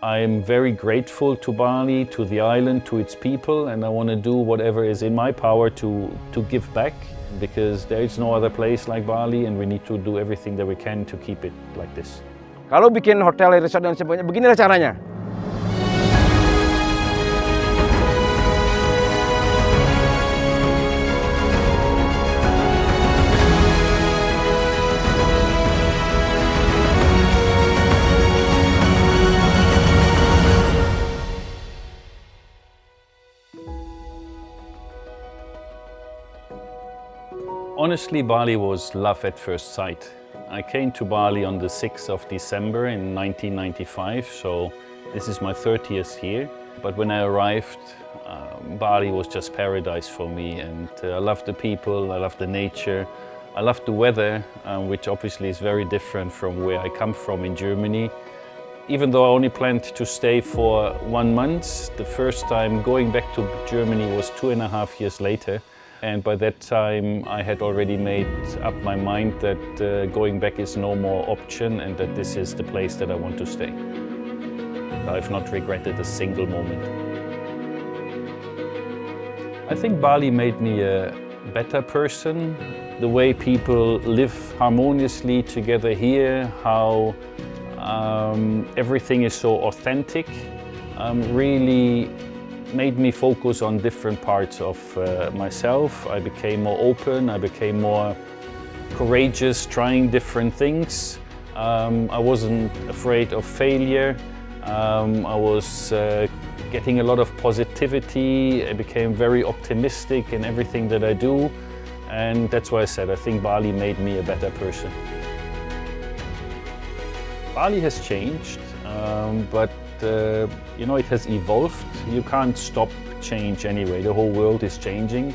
I'm very grateful to Bali, to the island, to its people, and I want to do whatever is in my power to give back, because there is no other place like Bali and we need to do everything that we can to keep it like this. Kalau bikin hotel, resort dan sebagainya, beginilah caranya. Honestly, Bali was love at first sight. I came to Bali on the 6th of December in 1995, so this is my 30th year. But when I arrived, Bali was just paradise for me, and I love the people, I love the nature, I love the weather, which obviously is very different from where I come from in Germany. Even though I only planned to stay for 1 month, the first time going back to Germany was 2.5 years later. And by that time, I had already made up my mind that going back is no more option and that this is the place that I want to stay. I've not regretted a single moment. I think Bali made me a better person. The way people live harmoniously together here, how everything is so authentic, really made me focus on different parts of myself. I became more open, I became more courageous, trying different things. I wasn't afraid of failure. I was getting a lot of positivity. I became very optimistic in everything that I do. And that's why I said, I think Bali made me a better person. Bali has changed, but you know, it has evolved. You can't stop change anyway. The whole world is changing.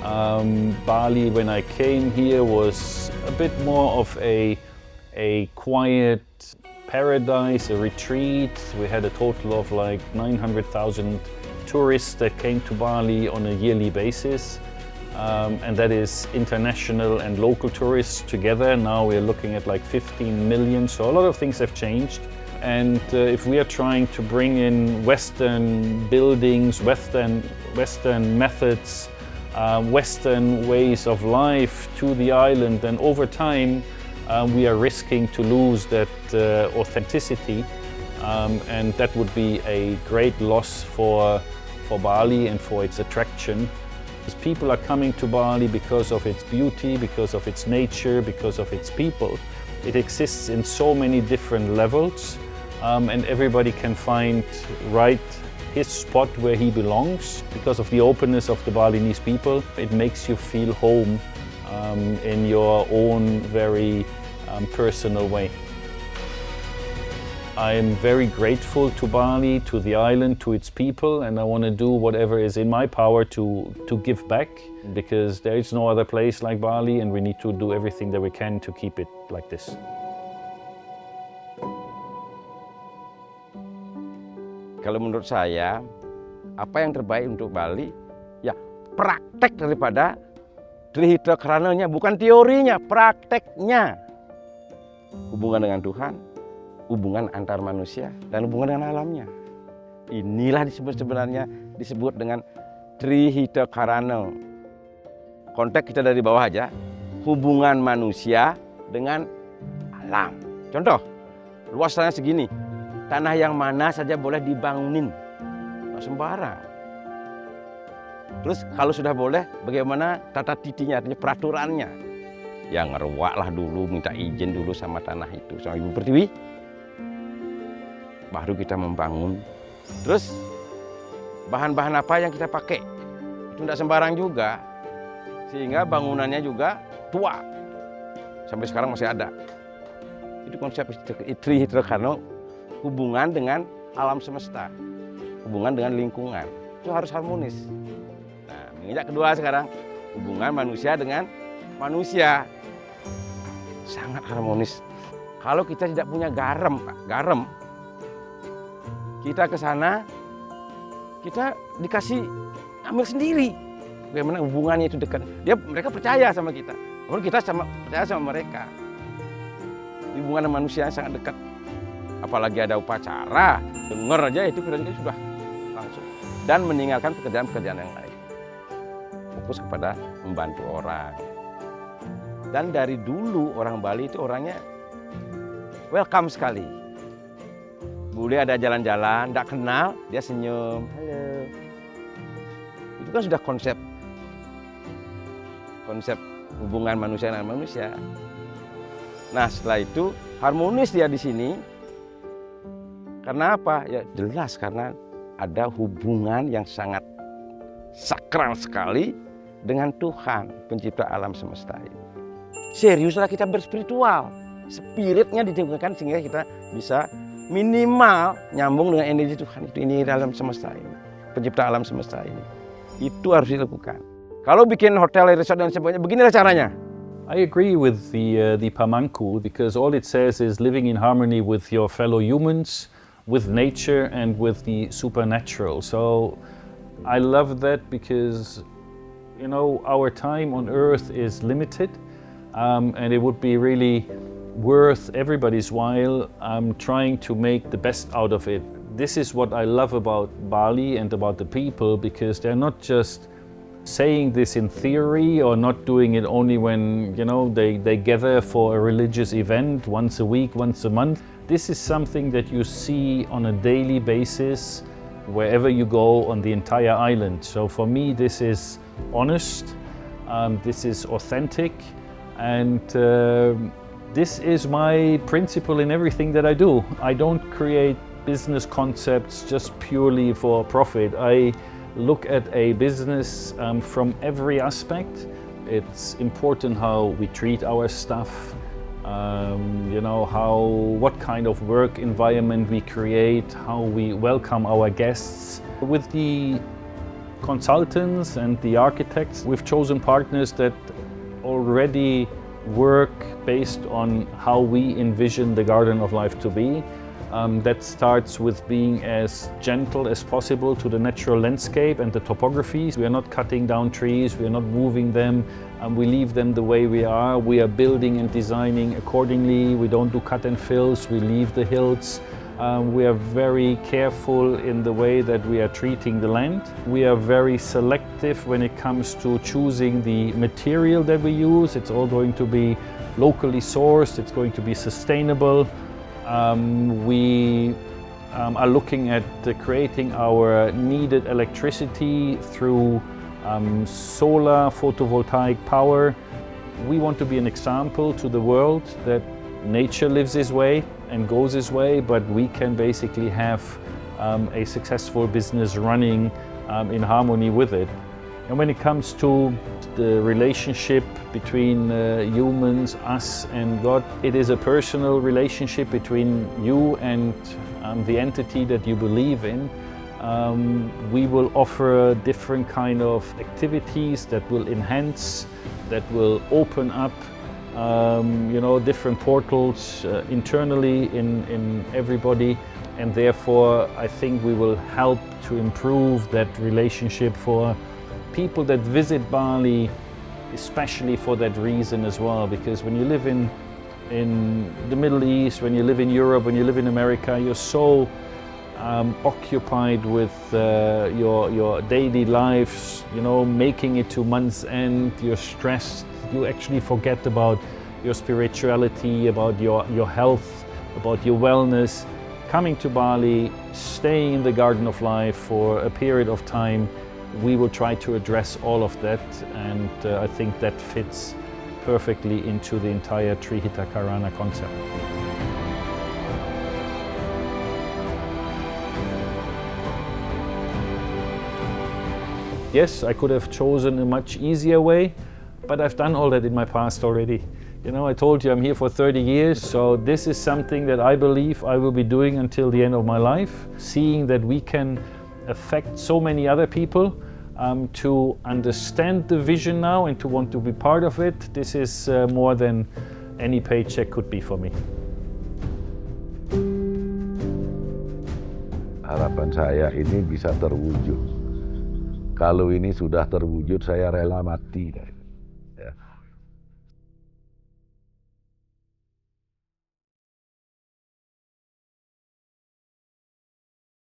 Bali, when I came here, was a bit more of a quiet paradise, a retreat. We had a total of like 900,000 tourists that came to Bali on a yearly basis. And that is international and local tourists together. Now we're looking at like 15 million. So a lot of things have changed. And if we are trying to bring in Western buildings, Western methods, Western ways of life to the island, then over time we are risking to lose that authenticity, and that would be a great loss for Bali and for its attraction. Because people are coming to Bali because of its beauty, because of its nature, because of its people. It exists in so many different levels. And everybody can find his spot where he belongs. Because of the openness of the Balinese people, it makes you feel home in your own very personal way. I'm very grateful to Bali, to the island, to its people, and I want to do whatever is in my power to give back, because there is no other place like Bali and we need to do everything that we can to keep it like this. Kalau menurut saya, apa yang terbaik untuk Bali, ya praktek daripada Tri Hita Karananya, bukan teorinya, prakteknya. Hubungan dengan Tuhan, hubungan antar manusia, dan hubungan dengan alamnya. Inilah disebut dengan Tri Hita Karana. Konteks kita dari bawah aja, hubungan manusia dengan alam. Contoh, luas tanah segini. Tanah yang mana saja boleh dibangunin, nggak sembarang. Terus kalau sudah boleh, bagaimana tata titinya, artinya peraturannya? Ya ngeruak lah dulu, minta izin dulu sama tanah itu, sama Ibu Pertiwi. Baru kita membangun. Terus bahan-bahan apa yang kita pakai? Itu tidak sembarang juga. Sehingga bangunannya juga tua. Sampai sekarang masih ada. Itu konsep Tri Hita Karana. Hubungan dengan alam semesta, hubungan dengan lingkungan, itu harus harmonis. Nah, menginjak kedua sekarang, hubungan manusia dengan manusia, sangat harmonis. Kalau kita tidak punya garam, kita ke sana, kita dikasih ambil sendiri. Bagaimana hubungannya itu dekat. Mereka percaya sama kita, kita percaya sama mereka. Hubungan manusia sangat dekat. apalagi ada upacara, dengar aja itu kita sudah langsung. Dan meninggalkan pekerjaan-pekerjaan yang lain. Fokus kepada membantu orang. Dan dari dulu orang Bali itu orangnya welcome sekali. Boleh ada jalan-jalan, tidak kenal, dia senyum, halo. Itu kan sudah konsep hubungan manusia dengan manusia. Nah setelah itu harmonis dia di sini. Karena apa? Ya jelas karena ada hubungan yang sangat sakral sekali dengan Tuhan, pencipta alam semesta ini. Seriuslah kita berspiritual. Spiritnya ditingkatkan sehingga kita bisa minimal nyambung dengan energi Tuhan itu. Ini dalam semesta ini, pencipta alam semesta ini. Itu harus dilakukan. Kalau bikin hotel, resort dan sebagainya, beginilah caranya. I agree with the Pamangku because all it says is living in harmony with your fellow humans, with nature and with the supernatural. So I love that because, you know, our time on earth is limited and it would be really worth everybody's while trying to make the best out of it. This is what I love about Bali and about the people, because they're not just saying this in theory or not doing it only when, you know, they gather for a religious event once a week, once a month. This is something that you see on a daily basis wherever you go on the entire island. So for me this is honest, this is authentic, and this is my principle in everything that I do. I don't create business concepts just purely for profit. I look at a business from every aspect. It's important how we treat our staff, you know, what kind of work environment we create, how we welcome our guests. With the consultants and the architects, we've chosen partners that already work based on how we envision the Garden of Life to be. That starts with being as gentle as possible to the natural landscape and the topography. We are not cutting down trees, we are not moving them, we leave them the way we are. We are building and designing accordingly. We don't do cut and fills, we leave the hills. We are very careful in the way that we are treating the land. We are very selective when it comes to choosing the material that we use. It's all going to be locally sourced, it's going to be sustainable. We are looking at creating our needed electricity through solar photovoltaic power. We want to be an example to the world that nature lives this way and goes this way, but we can basically have a successful business running in harmony with it. And when it comes to the relationship between humans, us and God, it is a personal relationship between you and the entity that you believe in. We will offer different kind of activities that will enhance, that will open up you know, different portals internally in everybody, and therefore I think we will help to improve that relationship for people that visit Bali, especially for that reason as well, because when you live in the Middle East, when you live in Europe, when you live in America, you're so occupied with your daily lives, you know, making it to month's end, you're stressed, you actually forget about your spirituality, about your health, about your wellness. Coming to Bali, staying in the Garden of Life for a period of time, we will try to address all of that, and I think that fits perfectly into the entire Tri Hita Karana concept. Yes, I could have chosen a much easier way, but I've done all that in my past already. You know, I told you I'm here for 30 years, so this is something that I believe I will be doing until the end of my life. Seeing that we can affect so many other people, to understand the vision now and to want to be part of it, this is more than any paycheck could be for me. Harapan saya ini bisa terwujud. Kalau ini sudah terwujud, saya rela mati.